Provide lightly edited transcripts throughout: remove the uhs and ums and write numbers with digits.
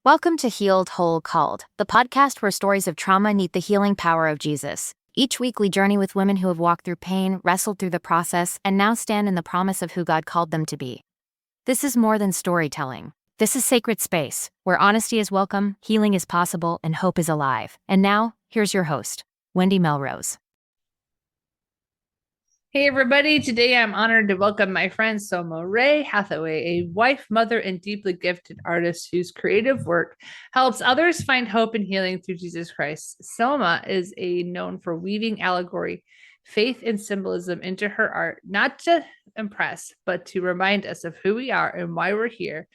Welcome to Healed, Whole, Called, the podcast where stories of trauma meet the healing power of Jesus. Each week, we journey with women who have walked through pain, wrestled through the process, and now stand in the promise of who God called them to be. This is more than storytelling. This is sacred space, where honesty is welcome, healing is possible, and hope is alive. And now, here's your host, Wendy Melrose. Hey everybody, today I'm honored to welcome my friend Sohma Rae Hathaway, a wife, mother, and deeply gifted artist whose creative work helps others find hope and healing through Jesus Christ. Sohma is known for weaving allegory, faith, and symbolism into her art, not to impress, but to remind us of who we are and why we're here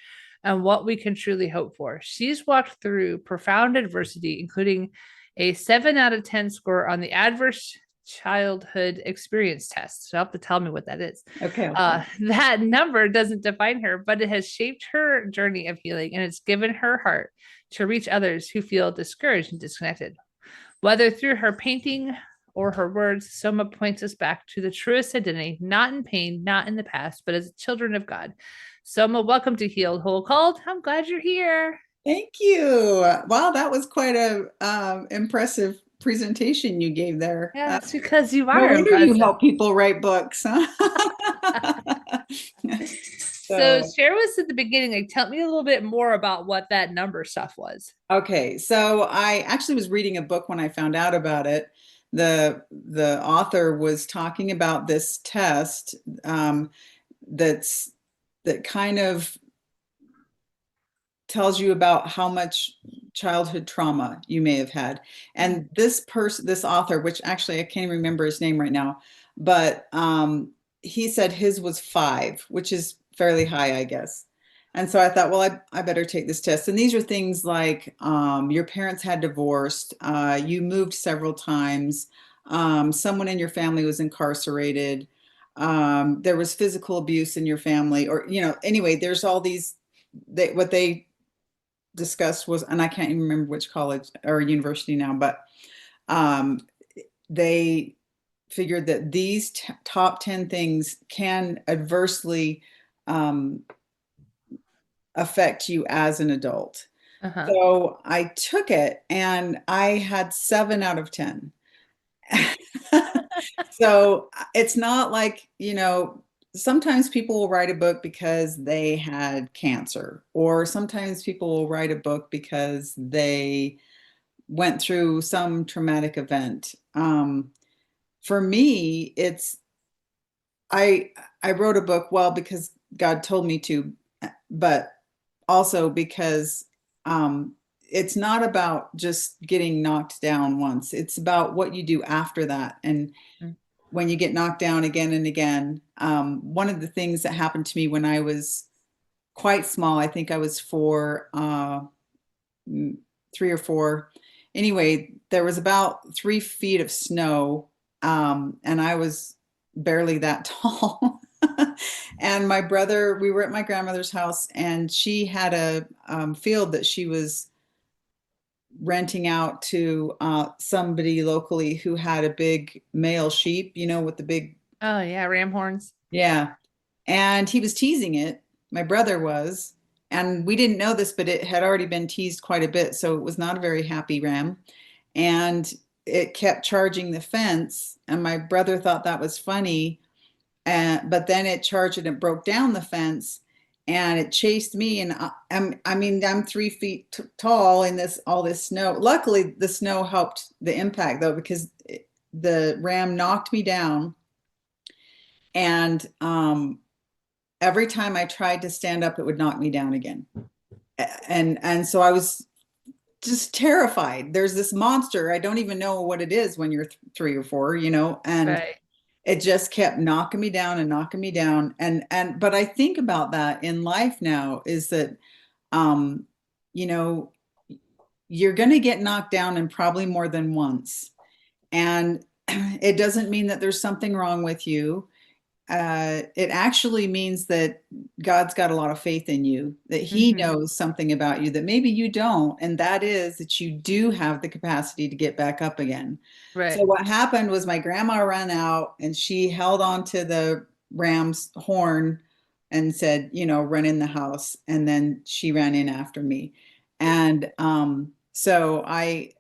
and what we can truly hope for. She's walked through profound adversity, including a 7 out of 10 score on the adverse childhood experience test. She'll have to tell me what that is. Okay. That number doesn't define her, but it has shaped her journey of healing, and it's given her heart to reach others who feel discouraged and disconnected. Whether through her painting or her words, Soma points us back to the truest identity, not in pain, not in the past, but as children of God. Soma, welcome to Healed, Whole, Called. I'm glad you're here. Thank you. Wow, that was quite a impressive presentation you gave there. Yeah, that's because you No are wonder impressive. you help people write books, huh? So share with us at the beginning, like tell me a little bit more about what that number stuff was. Okay, so I actually was reading a book when I found out about it. The author was talking about this test that kind of tells you about how much childhood trauma you may have had. And this author, which actually I can't remember his name right now, but he said his was 5, which is fairly high, I guess. And so I thought, well, I better take this test. And these are things like your parents had divorced, you moved several times, someone in your family was incarcerated, there was physical abuse in your family, or, anyway, there's all these, what they discussed was, and I can't even remember which college or university now, but they figured that these top 10 things can adversely affect you as an adult. So I took it and I had 7 out of 10. So it's not like, sometimes people will write a book because they had cancer, or sometimes people will write a book because they went through some traumatic event. For me, I wrote a book, well, because God told me to, but also because it's not about just getting knocked down once. It's about what you do after that. And when you get knocked down again and again, one of the things that happened to me when I was quite small, I think I was 4, 3 or 4. Anyway, there was about 3 feet of snow, and I was barely that tall. And my brother, we were at my grandmother's house, and she had a field that she was renting out to somebody locally who had a big male sheep, with the big... Oh yeah, ram horns. Yeah. And he was teasing it. My brother was, and we didn't know this, but it had already been teased quite a bit. So it was not a very happy ram. And it kept charging the fence. And my brother thought that was funny. But then it charged and it broke down the fence, and it chased me. And I'm 3 feet tall in all this snow. Luckily, the snow helped the impact, though, because the ram knocked me down. And every time I tried to stand up, it would knock me down again. And so I was just terrified. There's this monster. I don't even know what it is when you're 3 or 4, and right. It just kept knocking me down and knocking me down. But I think about that in life now, is that, you're going to get knocked down, and probably more than once. And it doesn't mean that there's something wrong with you. It actually means that God's got a lot of faith in you, that he knows something about you that maybe you don't. And that is that you do have the capacity to get back up again. Right. So what happened was my grandma ran out, and she held on to the ram's horn and said, run in the house. And then she ran in after me. And so I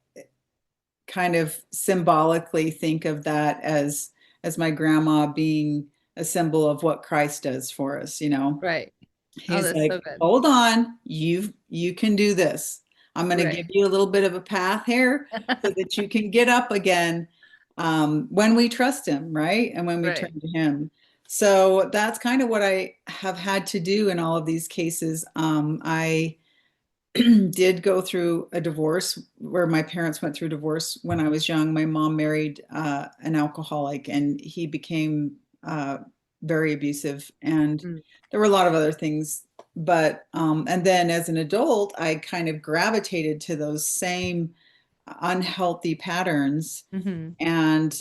kind of symbolically think of that as my grandma being a symbol of what Christ does for us, you know. Right. Oh, He's that's so like, good. hold on, you can do this. I'm going to Right. give you a little bit of a path here so that you can get up again when we trust him, right? And when we Right. turn to him. So that's kind of what I have had to do in all of these cases. I did go through a divorce where my parents went through divorce when I was young. My mom married an alcoholic, and he became very abusive. And Mm. there were a lot of other things. But, and then as an adult, I kind of gravitated to those same unhealthy patterns Mm-hmm. and,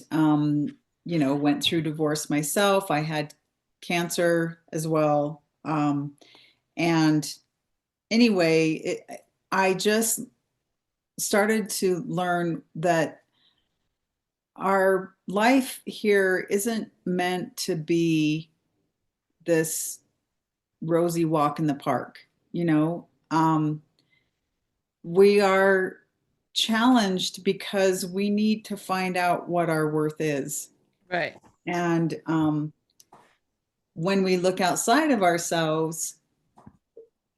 went through divorce myself. I had cancer as well. And anyway, I just started to learn that our life here isn't meant to be this rosy walk in the park. We are challenged because we need to find out what our worth is. Right. And when we look outside of ourselves,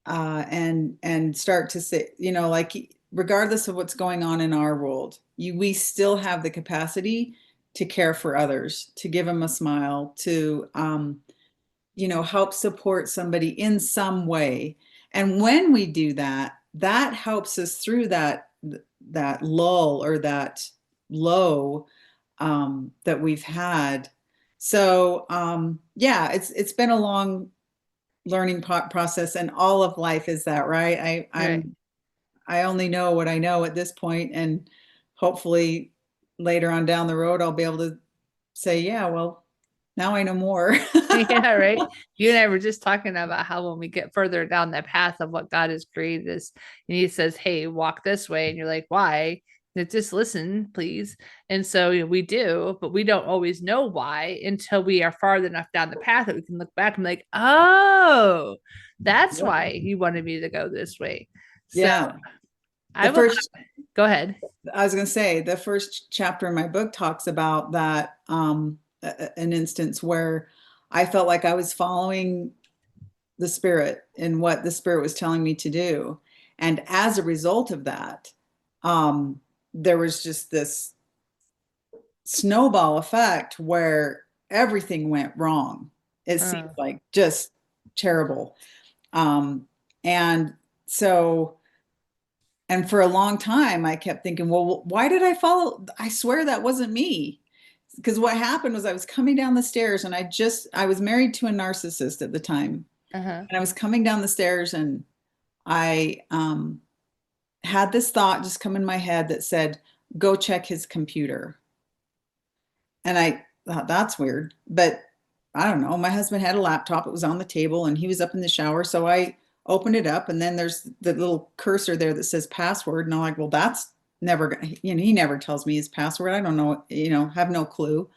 and start to say, like regardless of what's going on in our world, we still have the capacity to care for others, to give them a smile, to help support somebody in some way. And when we do that, that helps us through that lull or that low that we've had. So yeah, it's been a long learning process, and all of life is that, right? Right. I only know what I know at this point, and hopefully later on down the road I'll be able to say, yeah, well, now I know more. Yeah, right. You and I were just talking about how when we get further down the path of what God has created us, and He says, "Hey, walk this way," and you're like, "Why?" And it's just listen, please. And so we do, but we don't always know why until we are far enough down the path that we can look back and be like, "Oh, that's Yep. why He wanted me to go this way." So Yeah. I The will first, go ahead. I was going to say, the first chapter in my book talks about that, an instance where I felt like I was following the spirit and what the spirit was telling me to do. And as a result of that, there was just this snowball effect where everything went wrong. It seemed Uh, like just terrible. And so, and for a long time, I kept thinking, well, why did I follow? I swear that wasn't me. Because what happened was I was coming down the stairs, and I was married to a narcissist at the time. uh-huh. And I was coming down the stairs, and I had this thought just come in my head that said, go check his computer. And I thought, that's weird. But I don't know. My husband had a laptop. It was on the table, and he was up in the shower. So I opened it up, and then there's the little cursor there that says password. And I'm like, well, that's never, he never tells me his password. I don't know, have no clue.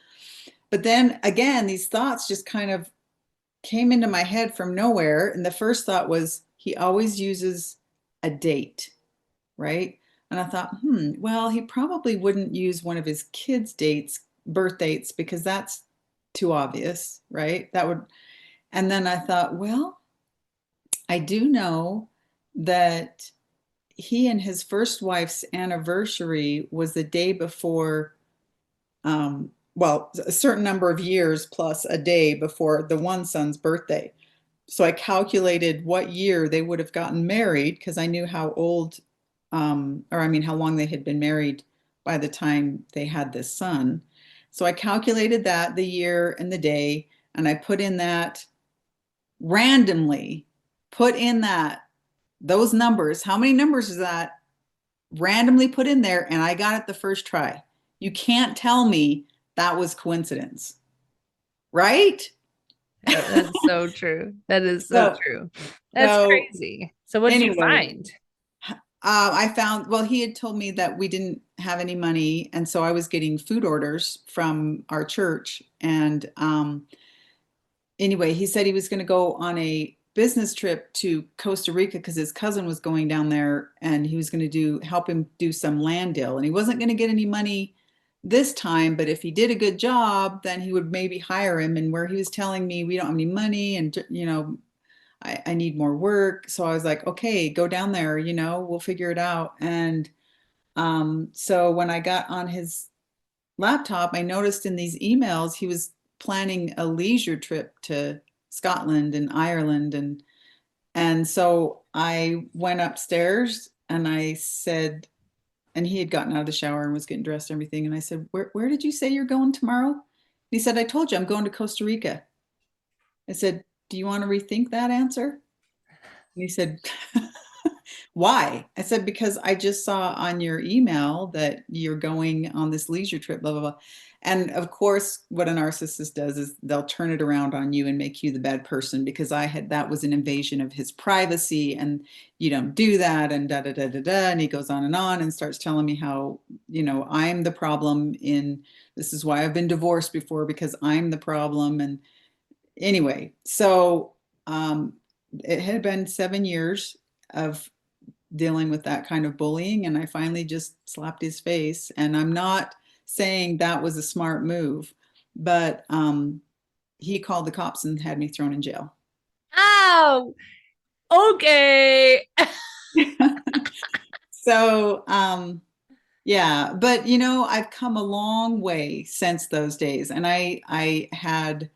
But then again, these thoughts just kind of came into my head from nowhere. And the first thought was, he always uses a date, right? And I thought, well, he probably wouldn't use one of his kids' birth dates, because that's too obvious, right? And then I thought, well, I do know that he and his first wife's anniversary was the day before, well, a certain number of years plus a day before the one son's birthday. So I calculated what year they would have gotten married, because I knew how old, or I mean, how long they had been married by the time they had this son. So I calculated that, the year and the day, and I put in that randomly, put in those numbers. How many numbers is that? Randomly put in there, and I got it the first try. You can't tell me that was coincidence, right? That's so true. That is so So, true. That's so crazy. So what did you anyway, find? I found, well, he had told me that we didn't have any money. And so I was getting food orders from our church. And anyway, he said he was going to go on a business trip to Costa Rica because his cousin was going down there and he was going to help him do some land deal. And he wasn't going to get any money this time, but if he did a good job, then he would maybe hire him. And where he was telling me, we don't have any money and, I need more work. So I was like, okay, go down there, we'll figure it out. And so when I got on his laptop, I noticed in these emails he was planning a leisure trip to Scotland and Ireland, and so I went upstairs and I said, and he had gotten out of the shower and was getting dressed and everything, and I said, where did you say you're going tomorrow? He said, I told you I'm going to Costa Rica. I said, do you want to rethink that answer? And he said, why? I said, because I just saw on your email that you're going on this leisure trip, blah, blah, blah. And of course, what a narcissist does is they'll turn it around on you and make you the bad person because that was an invasion of his privacy and you don't do that and da, da, da, da, da. And he goes on and starts telling me how, I'm the problem this is why I've been divorced before because I'm the problem. And anyway, so it had been 7 years of dealing with that kind of bullying, and I finally just slapped his face. And I'm not saying that was a smart move, but he called the cops and had me thrown in jail. Oh, okay. So yeah, but I've come a long way since those days, and I had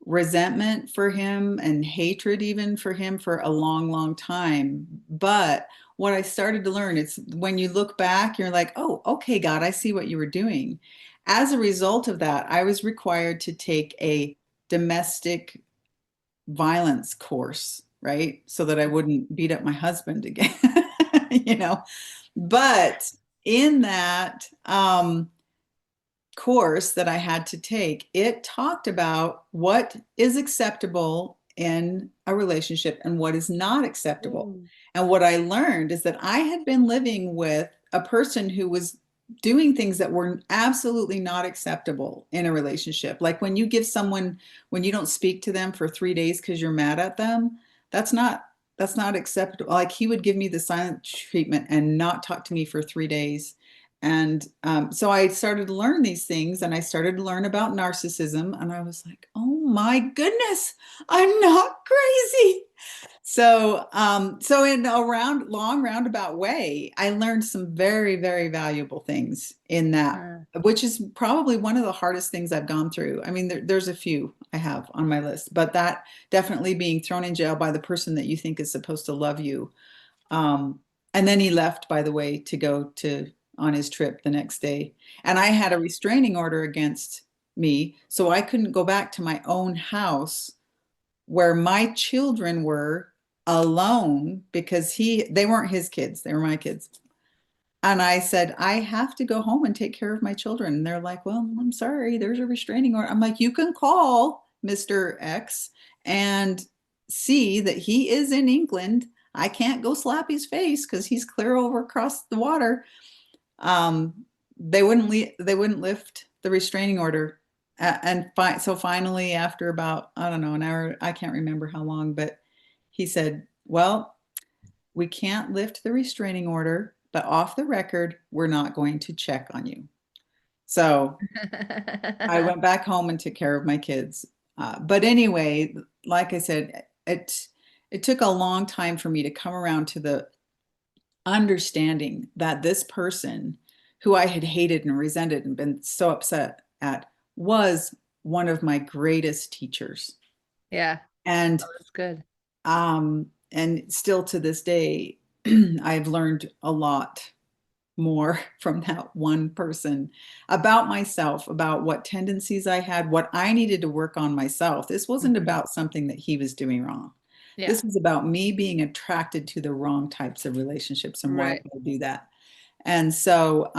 resentment for him and hatred even for him for a long, long time. But what I started to learn, it's when you look back, you're like, oh, okay, God, I see what you were doing. As a result of that, I was required to take a domestic violence course, right? So that I wouldn't beat up my husband again, But in that, course that I had to take, it talked about what is acceptable in a relationship and what is not acceptable. And what I learned is that I had been living with a person who was doing things that were absolutely not acceptable in a relationship. Like when you don't speak to them for 3 days because you're mad at them, that's not acceptable. Like he would give me the silent treatment and not talk to me for 3 days. And so I started to learn these things and I started to learn about narcissism. And I was like, oh my goodness, I'm not crazy. So in a long roundabout way, I learned some very, very valuable things in that, which is probably one of the hardest things I've gone through. I mean, there's a few I have on my list, but that definitely being thrown in jail by the person that you think is supposed to love you. And then he left, by the way, to go on his trip the next day. And I had a restraining order against me, so I couldn't go back to my own house where my children were alone because they weren't his kids, they were my kids. And I said, I have to go home and take care of my children. And they're like, well, I'm sorry, there's a restraining order. I'm like, you can call Mr. X and see that he is in England. I can't go slap his face because he's clear over across the water. They wouldn't lift the restraining order. So finally, after about, I don't know, an hour, I can't remember how long, but he said, well, we can't lift the restraining order, but off the record, we're not going to check on you. So I went back home and took care of my kids. But anyway, like I said, it took a long time for me to come around to the understanding that this person who I had hated and resented and been so upset at was one of my greatest teachers. Yeah. And that's good. And still to this day, I've learned a lot more from that one person about myself, about what tendencies I had, what I needed to work on myself. This wasn't about something that he was doing wrong. Yeah. This was about me being attracted to the wrong types of relationships and why I do that. And so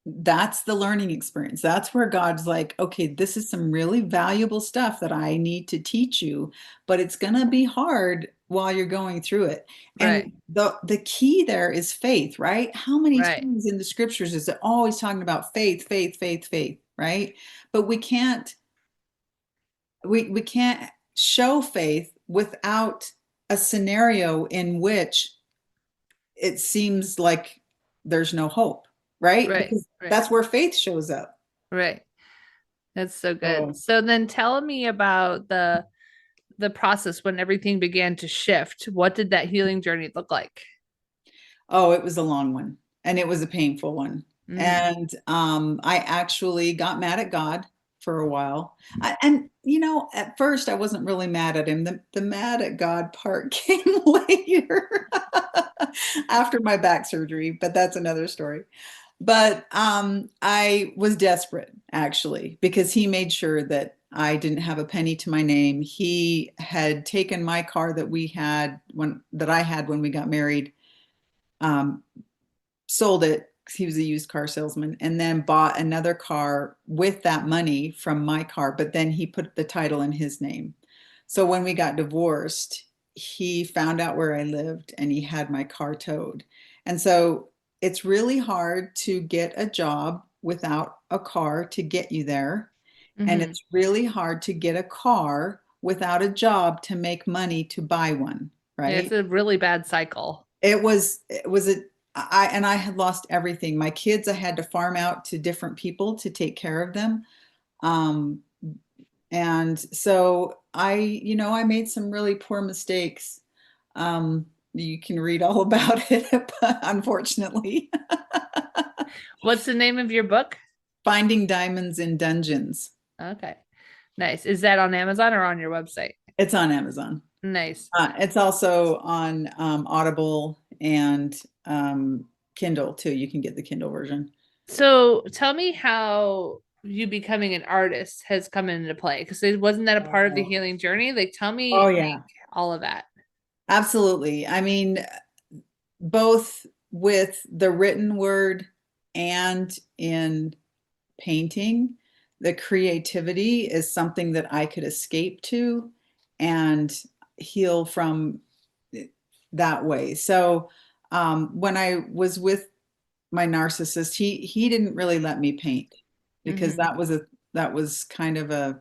that's the learning experience. That's where God's like, okay, this is some really valuable stuff that I need to teach you, but it's going to be hard while you're going through it. And the key there is faith, right? How many times in the scriptures is it always talking about faith, faith, faith, faith, right? But we can't show faith without a scenario in which it seems like there's no hope, right? Right. Because Right. that's where faith shows up. Right. That's so good. Oh, So then tell me about the process when everything began to shift. What did that healing journey look like? oh, it was a long one and it was a painful one. Mm-hmm. And I actually got mad at God for a while. And, you know, at first I wasn't really mad at him. The mad at God part came later after my back surgery, but that's another story. But I was desperate actually because he made sure that I didn't have a penny to my name. He had taken my car that we had when that I had when we got married, um, sold it because he was a used car salesman, and then bought another car with that money from my car. But then he put the title in his name. So when we got divorced, he found out where I lived and he had my car towed. And so it's really hard to get a job without a car to get you there. And Mm-hmm. it's really hard to get a car without a job to make money to buy one, Yeah, it's right? a really bad cycle. It was a I had lost everything. My kids, I had to farm out to different people to take care of them. Um, and so I made some really poor mistakes. You can read all about it, but unfortunately. What's the name of your book? Finding Diamonds in Dungeons. Okay. Nice. Is that on Amazon or on your website? It's on Amazon. Nice. It's also on Audible and Kindle too. You can get the Kindle version. So tell me how you becoming an artist has come into play because it wasn't that a part of the Oh, healing journey? Like, tell oh me yeah, all of that. absolutely. I mean, both with the written word and in painting, the creativity is something that I could escape to and heal from that way. So when I was with my narcissist, he didn't really let me paint because Mm-hmm. that was kind of a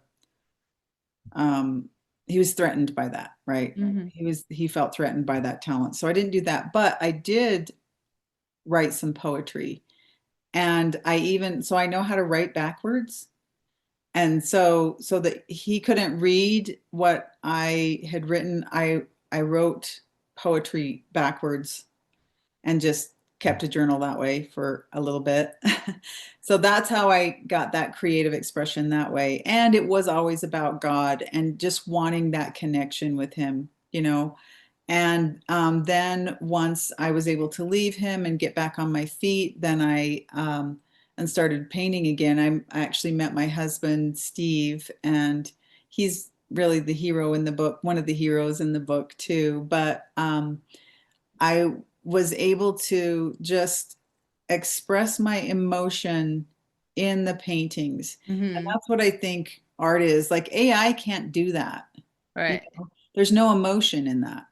he was threatened by that, right? Mm-hmm. He felt threatened by that talent. So I didn't do that, but I did write some poetry. And so I know how to write backwards. And so that he couldn't read what I had written, I wrote poetry backwards and just kept a journal that way for a little bit. So that's how I got that creative expression that way. And it was always about God and just wanting that connection with him, you know. And then once I was able to leave him and get back on my feet, then I and started painting again. I actually met my husband, Steve, and he's really the hero in the book, one of the heroes in the book too. But I was able to just express my emotion in the paintings. And Mm-hmm. that's what I think art is. Like AI can't do that. You Right. know, there's no emotion in that.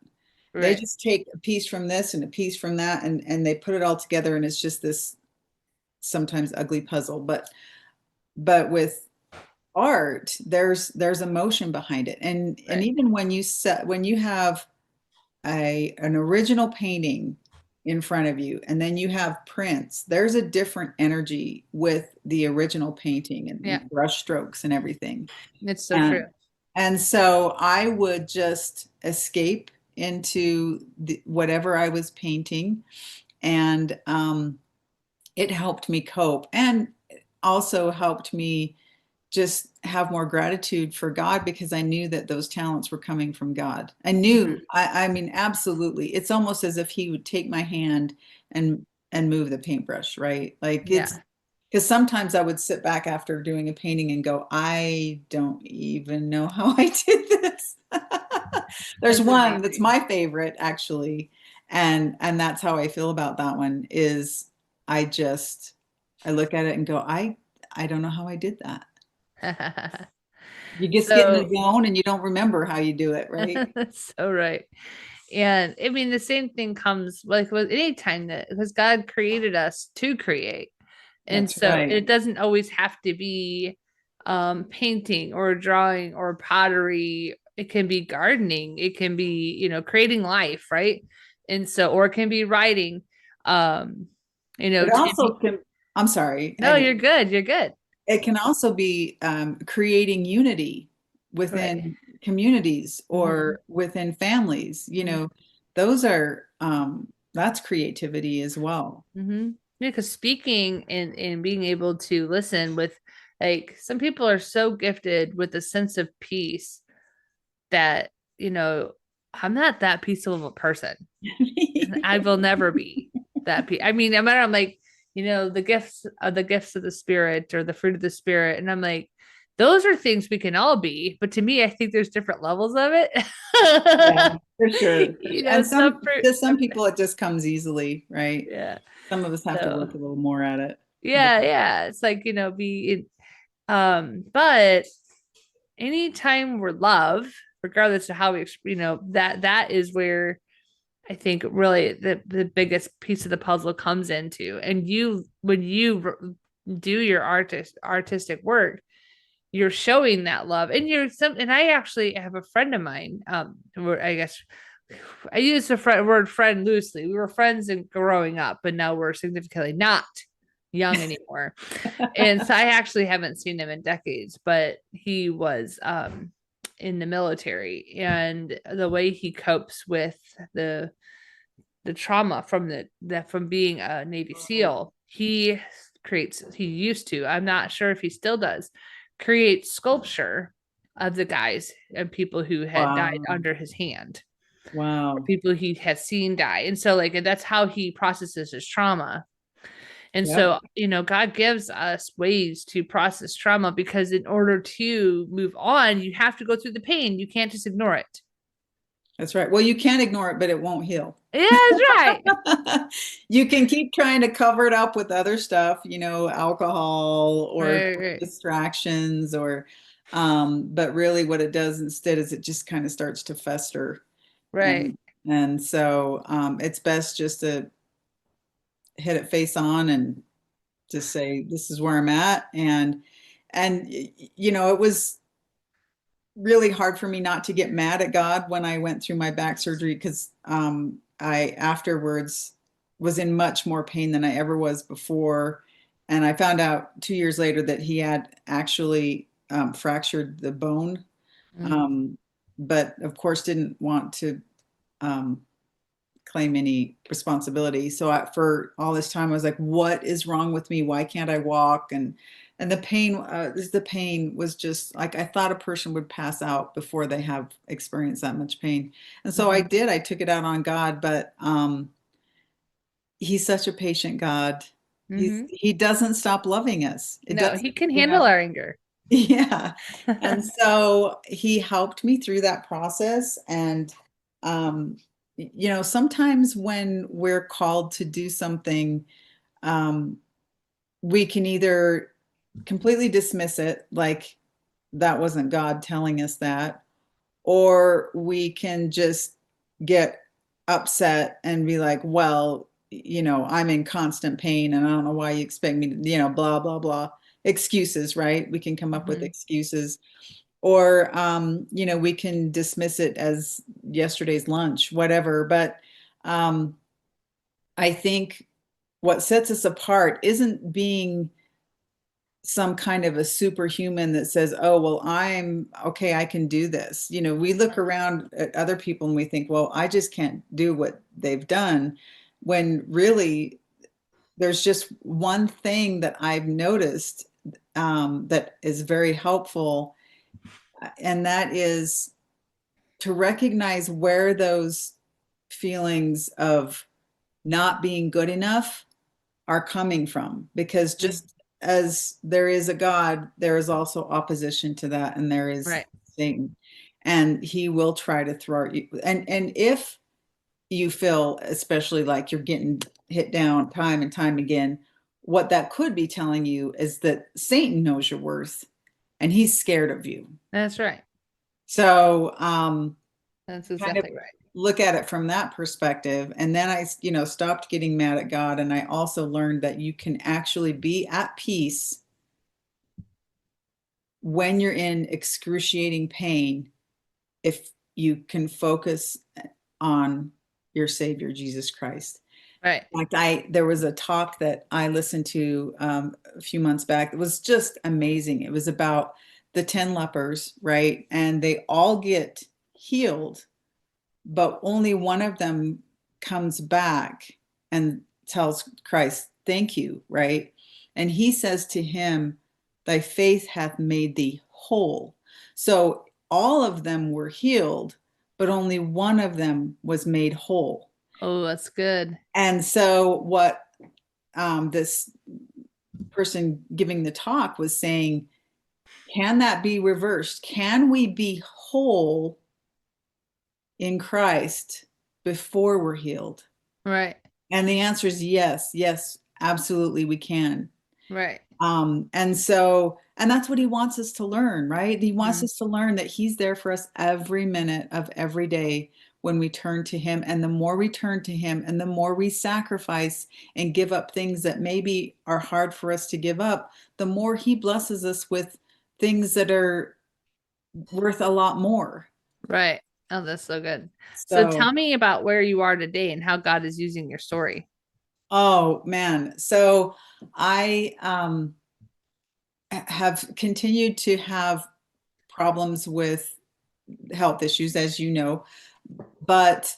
They Right. just take a piece from this and a piece from that and they put it all together and it's just this sometimes ugly puzzle. But with art, there's emotion behind it. And Right. even when you have an original painting in front of you and then you have prints, there's a different energy with the original painting Yeah. and brush strokes and everything. It's so true. And so I would just escape into whatever I was painting, and it helped me cope, and also helped me just have more gratitude for God because I knew that those talents were coming from God. Mhm. I mean, absolutely. It's almost as if He would take my hand and move the paintbrush, right? Like it's Yeah. because sometimes I would sit back after doing a painting and go, I don't even know how I did this. There's That's one that's amazing. my favorite actually, and that's how I feel about that one is I just I look at it and go, I don't know how I did that. You just get in the So zone and you don't remember how you do it, right? that's so right. And I mean, the same thing comes like with any time that because God created us to create. And That's so right. it doesn't always have to be painting or drawing or pottery. it can be gardening, it can be, you know, creating life, right? And so, or it can be writing, you know, It also can, I'm sorry, no, you're good. You're good. it can also be creating unity Right. within communities Mhm. or within families. You Mhm. know, those are that's creativity as well. Mm-hmm. Yeah, because speaking and being able to listen with, like, some people are so gifted with a sense of peace that, you know, I'm not that peaceful of a person. And I will never be that peace. I mean, no matter, I'm like, you know, the gifts of the spirit or the fruit of the spirit. And I'm like, those are things we can all be. But to me, I think there's different levels of it. Yeah, for sure. For You sure. know, And some fruit, some people it just comes easily, right? yeah. Some of us have to So work a little more at it. But yeah. It's like, you know, but anytime we're love, regardless of how we, you know, that is where I think really the biggest piece of the puzzle comes into. And you, when you do your artistic work, you're showing that love. And and I actually have a friend of mine, where I guess I use the word friend loosely. We were friends in growing up, but now we're significantly not young anymore. And so I actually haven't seen him in decades, but he was in the military, and the way he copes with the trauma from from being a Navy SEAL, he used to, I'm not sure if he still does, create sculpture of the guys and people who had died wow. under his hand, or Wow. people he has seen die. And so, like, that's how he processes his trauma. And Yep. so, you know, God gives us ways to process trauma, because in order to move on, you have to go through the pain. You can't just ignore it. That's right. Well, you can't ignore it, but it won't heal. Yeah, that's right. You can keep trying to cover it up with other stuff, you know, alcohol or Right, right, distractions or but really what it does instead is it just kind of starts to fester. right. And so it's best just to hit it face on and just say, this is where I'm at. And you know, it was really hard for me not to get mad at God when I went through my back surgery because I afterwards was in much more pain than I ever was before. And I found out 2 years later that he had actually fractured the bone, Mm. um, but of course didn't want to um, claim any responsibility. So for all this time, I was like, "What is wrong with me? Why can't I walk?" And the pain was just like I thought a person would pass out before they have experienced that much pain. And so I Mhm. did. I took it out on God, but He's such a patient God. Mhm. He doesn't stop loving us. It No, doesn't, he can you know. handle our anger. Yeah. And so he helped me through that process. And, you know, sometimes when we're called to do something, um, we can either completely dismiss it, like that wasn't God telling us that, or we can just get upset and be like, well, you know, I'm in constant pain and I don't know why you expect me to, you know, blah, blah, blah. Excuses, right? We can come up with Mhm. excuses. Or, you know, we can dismiss it as yesterday's lunch, whatever. But I think what sets us apart isn't being some kind of a superhuman that says, oh, well, I'm okay, I can do this. You know, we look around at other people and we think, well, I just can't do what they've done. When really, there's just one thing that I've noticed that is very helpful, and that is to recognize where those feelings of not being good enough are coming from, because Mm. just as there is a God, there is also opposition to that, and there is Right. Satan, and he will try to throw you. And if you feel, especially like you're getting hit down time and time again, what that could be telling you is that Satan knows your worth, and he's scared of you. That's right. So That's kind of exactly right. look at it from that perspective. And then I, you know, stopped getting mad at God. And I also learned that you can actually be at peace when you're in excruciating pain if you can focus on your Savior, Jesus Christ. Right. In fact, there was a talk that I listened to a few months back. It was just amazing. It was about the 10 lepers, right? And they all get healed, but only one of them comes back and tells Christ, thank you, right? And he says to him, thy faith hath made thee whole. So all of them were healed, but only one of them was made whole. Oh, that's good. And so what this person giving the talk was saying, can that be reversed? Can we be whole in Christ before we're healed? Right. And the answer is yes, yes, absolutely we can. Right. And that's what he wants us to learn, right? He wants Mm. us to learn that he's there for us every minute of every day when we turn to him. And the more we turn to him and the more we sacrifice and give up things that maybe are hard for us to give up, the more he blesses us with things that are worth a lot more. Right. Oh, that's so good. So So, tell me about where you are today and how God is using your story. oh man. So I have continued to have problems with health issues, as you know, but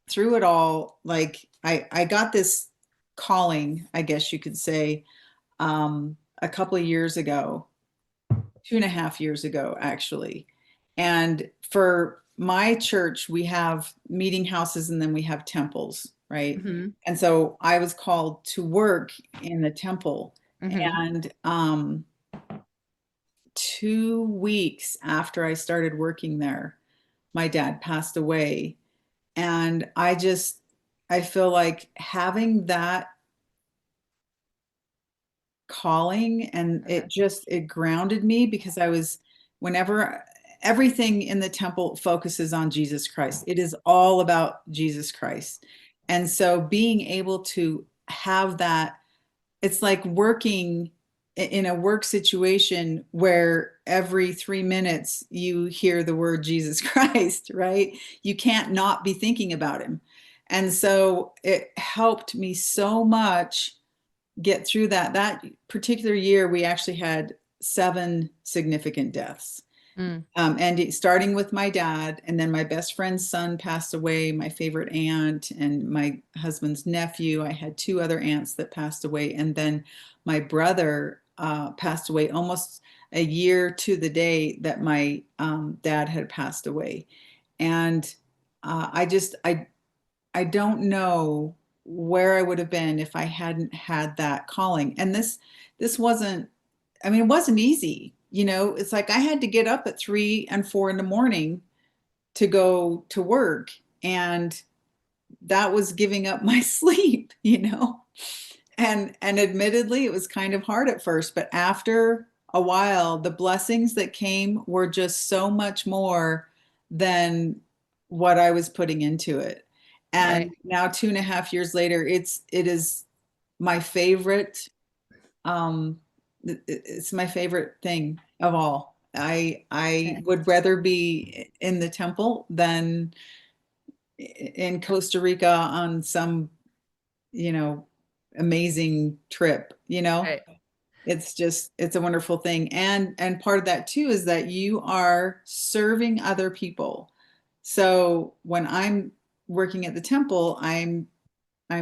through it all, like I got this calling, I guess you could say, a couple of years ago, 2.5 years ago, actually. And for my church, we have meeting houses and then we have temples, right? Mm-hmm. And so I was called to work in the temple. Mm-hmm. And 2 weeks after I started working there, my dad passed away. And I feel like having that calling, and it grounded me, because whenever everything in the temple focuses on Jesus Christ, it is all about Jesus Christ. And so being able to have that, it's like working in a work situation where every 3 minutes you hear the word Jesus Christ, right? You can't not be thinking about him. And so it helped me so much get through that. That particular year, we actually had 7 significant deaths. Mm. Starting with my dad, and then my best friend's son passed away, my favorite aunt, and my husband's nephew. I had 2 other aunts that passed away, and then my brother passed away almost a year to the day that my dad had passed away. And I don't know where I would have been if I hadn't had that calling. And this wasn't, I mean, it wasn't easy. It's like I had to get up at 3 and 4 in the morning to go to work. And that was giving up my sleep. And admittedly, it was kind of hard at first, but after a while, the blessings that came were just so much more than what I was putting into it. Right. And now 2.5 years later, it is my favorite. It's my favorite thing of all. I Okay. would rather be in the temple than in Costa Rica on some, you know, amazing trip. Right. It's a wonderful thing. And part of that too is that you are serving other people. So when I'm working at the temple, I'm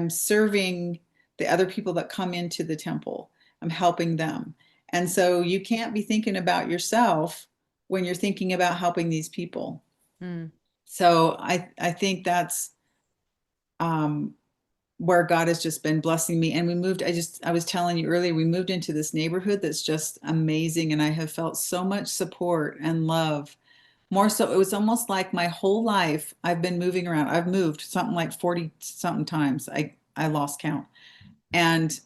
serving the other people that come into the temple. I'm helping them. And so you can't be thinking about yourself when you're thinking about helping these people. Mm. So I think that's um, where God has just been blessing me. And I was telling you earlier, we moved into this neighborhood that's just amazing. And I have felt so much support and love. More so, it was almost like my whole life I've been moving around. I've moved something like 40 something times. I lost count. And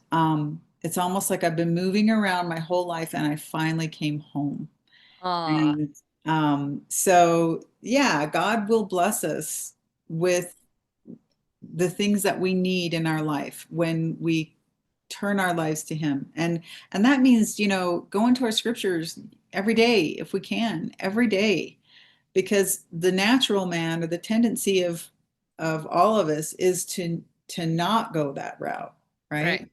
it's almost like I've been moving around my whole life and I finally came home. Aw. And so, yeah, God will bless us with the things that we need in our life when we turn our lives to him. And that means, going to our scriptures every day if we can, every day. because the natural man, or the tendency of all of us, is to not go that route, right? Right.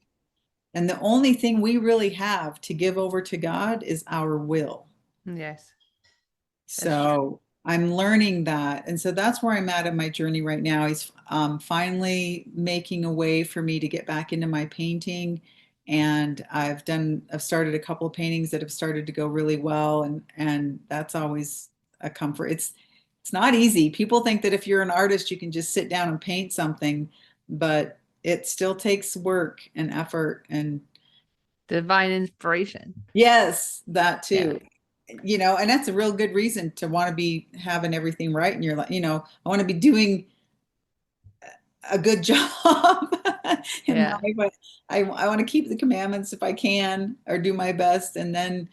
And the only thing we really have to give over to God is our will. Yes. That's true. So I'm learning that. And so that's where I'm at in my journey right now. He's finally making a way for me to get back into my painting. And I've started a couple of paintings that have started to go really well. And that's always a comfort. It's not easy. People think that if you're an artist, you can just sit down and paint something, but it still takes work and effort. And Divine inspiration. yes, that Yeah. too. And that's a real good reason to want to be having everything right in your life. I want to be doing a good job in Yeah. life. I want to keep the commandments if I can, or do my best, and then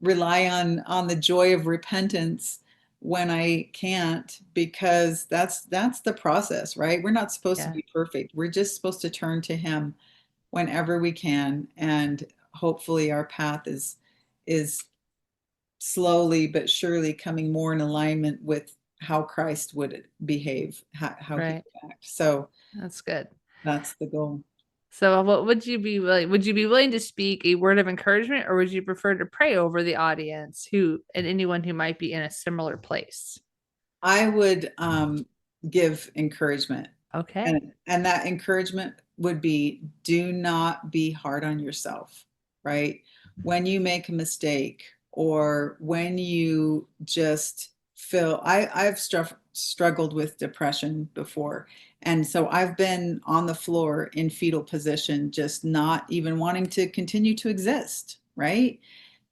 rely on the joy of repentance when I can't, because that's the process, right? We're not supposed to Yeah. be perfect. We're just supposed to turn to Him whenever we can, and hopefully our path is slowly but surely coming more in alignment with how Christ would behave, how he Right. would act. So That's good. that's the goal. So what would you be willing? Would you be willing to speak a word of encouragement, or would you prefer to pray over the audience and anyone who might be in a similar place? I would give encouragement, Okay. and that encouragement would be, do not be hard on yourself, right? When you make a mistake, or when you just feel, I've struggled with depression before. And so I've been on the floor in fetal position, just not even wanting to continue to exist, right?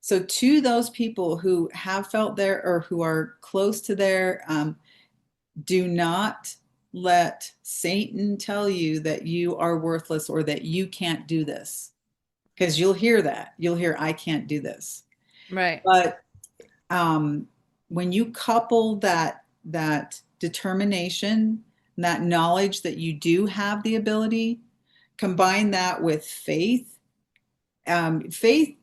So to those people who have felt there, or who are close to there, do not let Satan tell you that you are worthless, or that you can't do this, because you'll hear that. You'll hear, I can't do this. Right. But when you couple that determination, that knowledge that you do have the ability, combine that with faith. Faith,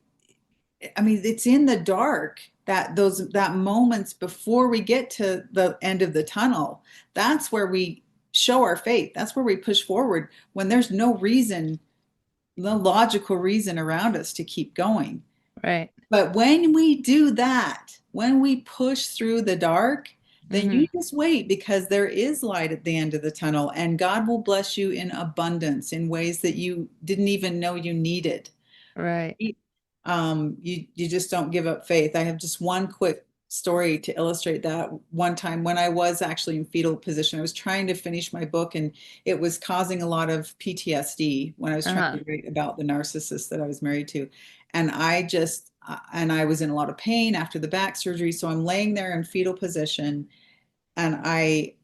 I mean, it's in the dark, that moments before we get to the end of the tunnel. That's where we show our faith. That's where we push forward, when there's no reason, no logical reason around us to keep going. Right. But when we do that, when we push through the dark, then you just wait, because there is light at the end of the tunnel, and God will bless you in abundance, in ways that you didn't even know you needed. Right. You just don't give up faith. I have just one quick story to illustrate that. One time when I was actually in fetal position, I was trying to finish my book, and it was causing a lot of PTSD when I was trying to write about the narcissist that I was married to. And I was in a lot of pain after the back surgery. So I'm laying there in fetal position, and I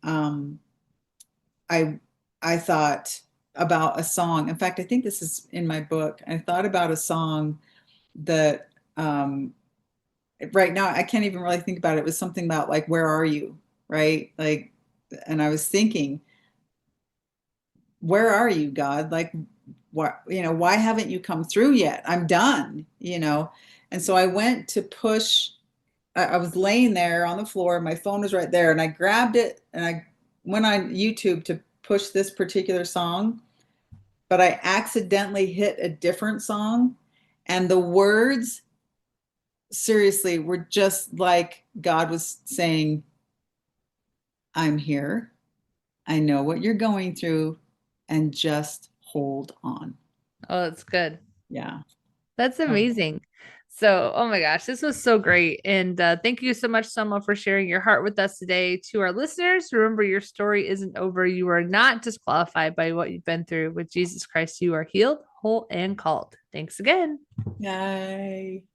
thought about a song. In fact, I think this is in my book. I thought about a song that right now I can't even really think about it. It was something about, like, where are you, right? Like, and I was thinking, where are you, God? Like, what, why haven't you come through yet? I'm done. And so I went to push. I was laying there on the floor, my phone was right there, and I grabbed it, and I went on YouTube to push this particular song, but I accidentally hit a different song, and the words, seriously, were just like God was saying, I'm here. I know what you're going through, and just hold on. Oh, that's good. Yeah. That's amazing. So, oh my gosh, this was so great. And thank you so much, Sohma, for sharing your heart with us today. To our listeners, remember, your story isn't over. You are not disqualified by what you've been through. With Jesus Christ, you are healed, whole, and called. Thanks again. Yay.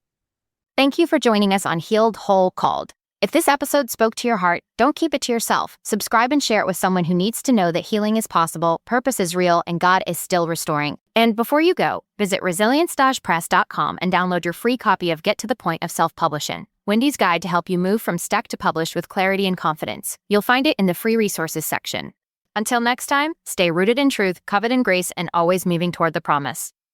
Thank you for joining us on Healed, Whole, Called. If this episode spoke to your heart, don't keep it to yourself. Subscribe and share it with someone who needs to know that healing is possible, purpose is real, and God is still restoring. And before you go, visit resilience-press.com and download your free copy of Get to the Point of Self-Publishing, Wendy's guide to help you move from stuck to published with clarity and confidence. You'll find it in the free resources section. Until next time, stay rooted in truth, covered in grace, and always moving toward the promise.